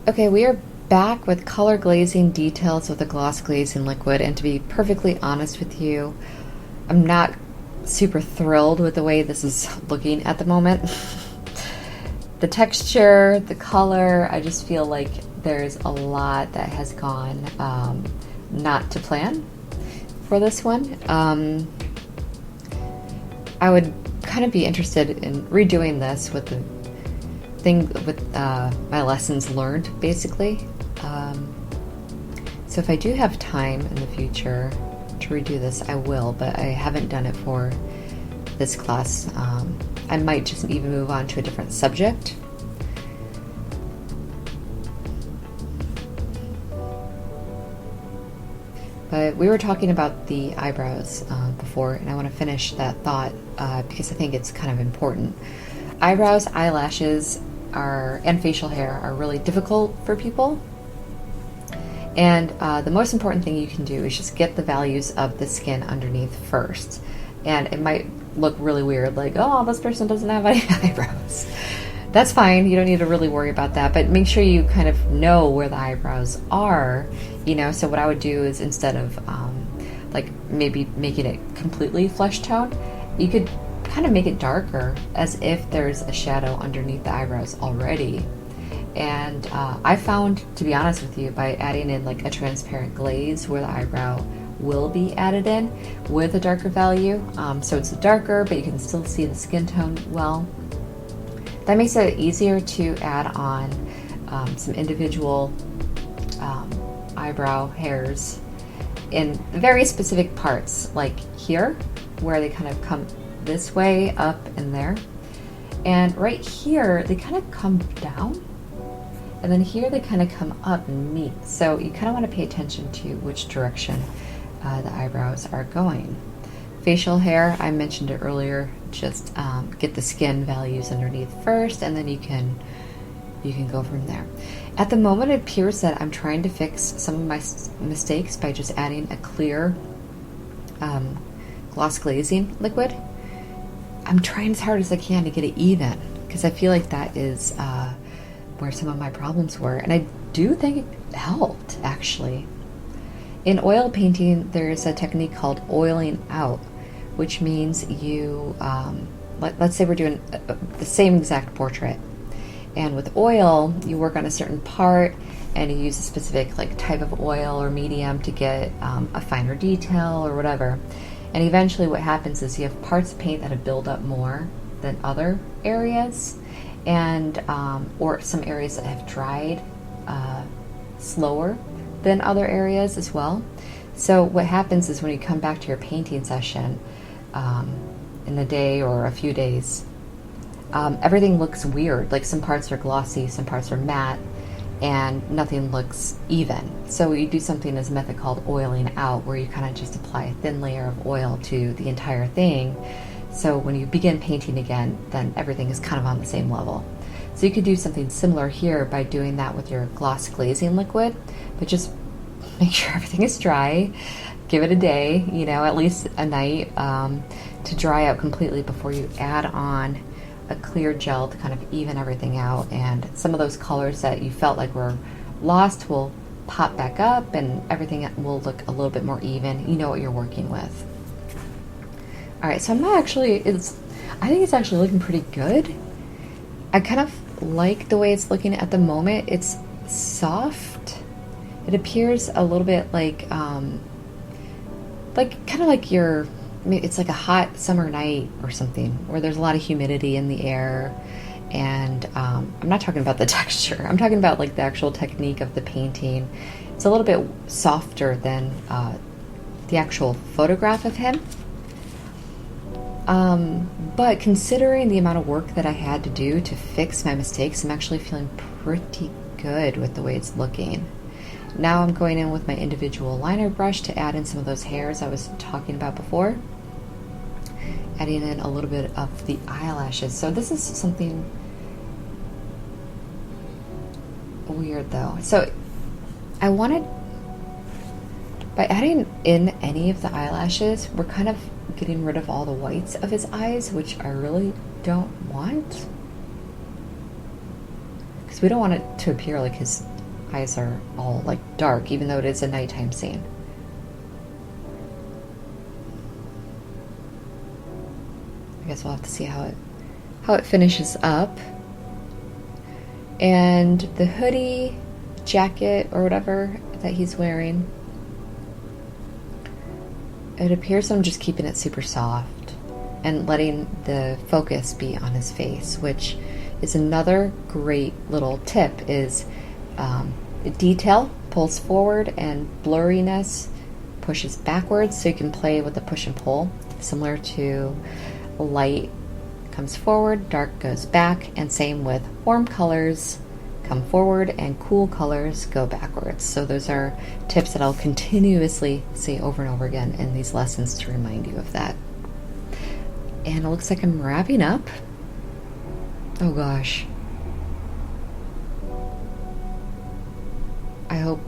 Okay, we are back with color glazing details with a gloss glazing liquid, and to be perfectly honest with you, I'm not super thrilled with the way this is looking at the moment. The texture, the color, I just feel like there's a lot that has gone not to plan for this one. I would kind of be interested in redoing this with the thing with my lessons learned, basically. So if I do have time in the future to redo this, I will, but I haven't done it for this class. I might just even move on to a different subject. But we were talking about the eyebrows before, and I want to finish that thought because I think it's kind of important. Eyebrows, eyelashes, and facial hair are really difficult for people. And the most important thing you can do is just get the values of the skin underneath first. And it might look really weird, like, oh, this person doesn't have any eyebrows. That's fine, you don't need to really worry about that, but make sure you kind of know where the eyebrows are, you know. So what I would do is, instead of like maybe making it completely flesh tone, you could kind of make it darker, as if there's a shadow underneath the eyebrows already. And I found, to be honest with you, by adding in like a transparent glaze where the eyebrow will be added in with a darker value, so it's darker but you can still see the skin tone well, that makes it easier to add on some individual eyebrow hairs in very specific parts, like here where they kind of come this way up and there, and right here they kind of come down, and then here they kind of come up and meet. So you kind of want to pay attention to which direction the eyebrows are going. Facial hair, I mentioned it earlier, just get the skin values underneath first, and then you can go from there. At the moment, it appears that I'm trying to fix some of my mistakes by just adding a clear gloss glazing liquid. I'm trying as hard as I can to get it even, because I feel like that is where some of my problems were, and I do think it helped, actually. In oil painting, there's a technique called oiling out, which means you, let's say we're doing the same exact portrait, and with oil, you work on a certain part, and you use a specific like type of oil or medium to get a finer detail or whatever. And eventually what happens is you have parts of paint that have built up more than other areas, and or some areas that have dried slower than other areas as well. So what happens is when you come back to your painting session in a day or a few days, everything looks weird. Like some parts are glossy, some parts are matte, and nothing looks even. So you do something as a method called oiling out, where you kind of just apply a thin layer of oil to the entire thing. So when you begin painting again, then everything is kind of on the same level. So you could do something similar here by doing that with your gloss glazing liquid, but just make sure everything is dry. Give it a day, you know, at least a night, to dry out completely before you add on a clear gel to kind of even everything out. And some of those colors that you felt like were lost will pop back up, and everything will look a little bit more even. You know what you're working with. All right, so I'm not actually, I think it's actually looking pretty good. I kind of like the way it's looking at the moment. It's soft. It appears a little bit like kind of like it's like a hot summer night or something, where there's a lot of humidity in the air. And I'm not talking about the texture. I'm talking about like the actual technique of the painting. It's a little bit softer than the actual photograph of him. But considering the amount of work that I had to do to fix my mistakes, I'm actually feeling pretty good with the way it's looking. Now I'm going in with my individual liner brush to add in some of those hairs I was talking about before. Adding in a little bit of the eyelashes. So this is something weird though. So I wanted, by adding in any of the eyelashes, we're kind of getting rid of all the whites of his eyes, which I really don't want, because we don't want it to appear like his eyes are all like dark, even though it is a nighttime scene. I guess we'll have to see how it finishes up. And the hoodie, jacket, or whatever that he's wearing, it appears I'm just keeping it super soft and letting the focus be on his face, which is another great little tip. Is detail pulls forward and blurriness pushes backwards, so you can play with the push and pull, similar to light comes forward, dark goes back, and same with warm colors come forward and cool colors go backwards. So those are tips that I'll continuously say over and over again in these lessons to remind you of that. And it looks like I'm wrapping up. Oh gosh. I hope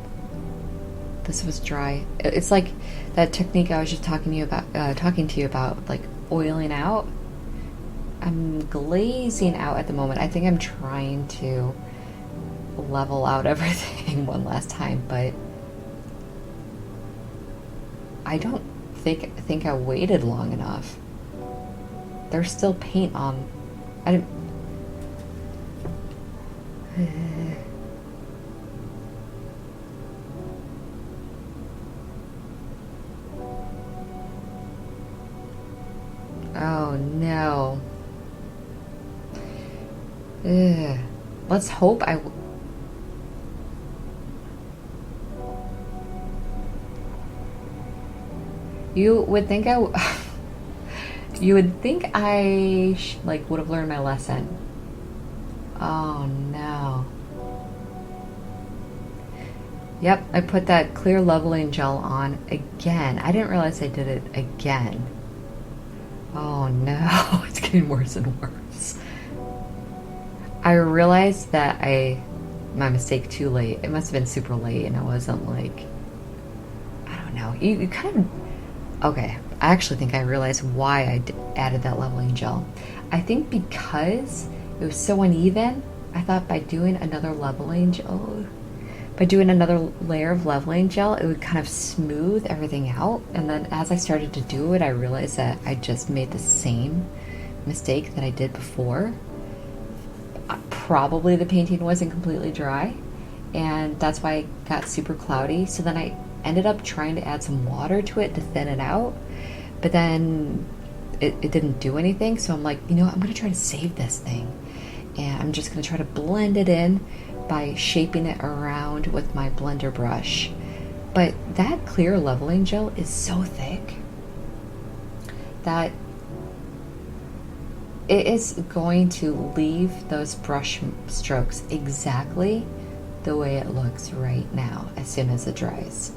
this was dry. It's like that technique I was just talking to you about, like oiling out. I'm glazing out at the moment. I think I'm trying to level out everything one last time, but I don't think I waited long enough. There's still paint on. I didn't. Oh no. Let's hope you would think you would think I would have learned my lesson. Oh no. Yep, I put that clear leveling gel on again. I didn't realize I did it again. Oh no, it's getting worse and worse. I realized that my mistake too late. It must have been super late, and I wasn't like, I don't know. You kind of, okay. I actually think I realized why I added that leveling gel. I think because it was so uneven, I thought by doing another leveling gel, by doing another layer of leveling gel, it would kind of smooth everything out. And then as I started to do it, I realized that I just made the same mistake that I did before. Probably the painting wasn't completely dry, and that's why it got super cloudy. So then I ended up trying to add some water to it to thin it out, but then it didn't do anything. So I'm like, I'm going to try to save this thing, and I'm just going to try to blend it in by shaping it around with my blender brush. But that clear leveling gel is so thick that it is going to leave those brush strokes exactly the way it looks right now as soon as it dries.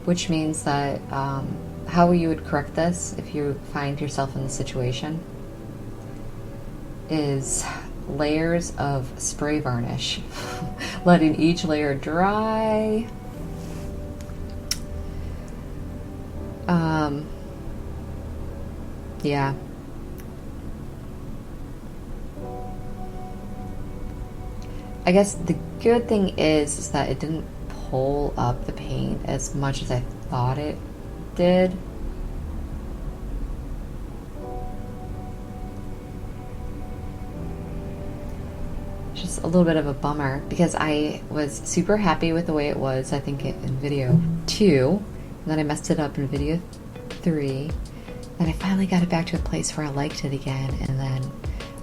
Which means that how you would correct this if you find yourself in the situation is layers of spray varnish, letting each layer dry. Yeah. I guess the good thing is that it didn't pull up the paint as much as I thought it did. Just a little bit of a bummer because I was super happy with the way it was, I think, in video 2. And then I messed it up in video 3. Then I finally got it back to a place where I liked it again, and then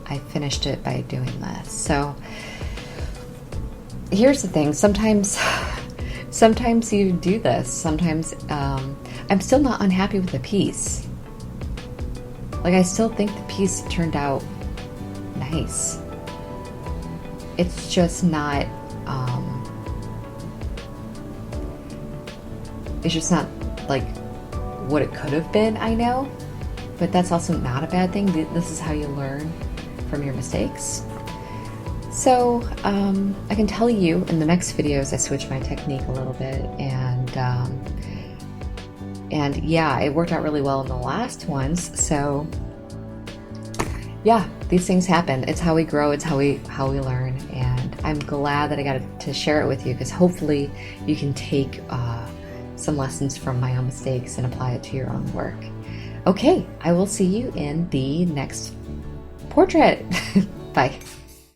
I finished it by doing this. So here's the thing. Sometimes you do this. Sometimes I'm still not unhappy with the piece. Like, I still think the piece turned out nice. It's just not like what it could have been, I know, but that's also not a bad thing. This is how you learn from your mistakes. So I can tell you in the next videos I switch my technique a little bit, and yeah, it worked out really well in the last ones. So yeah, these things happen. It's how we grow. It's how we learn. And I'm glad that I got to share it with you, because hopefully you can take some lessons from my own mistakes and apply it to your own work. Okay, I will see you in the next portrait. Bye.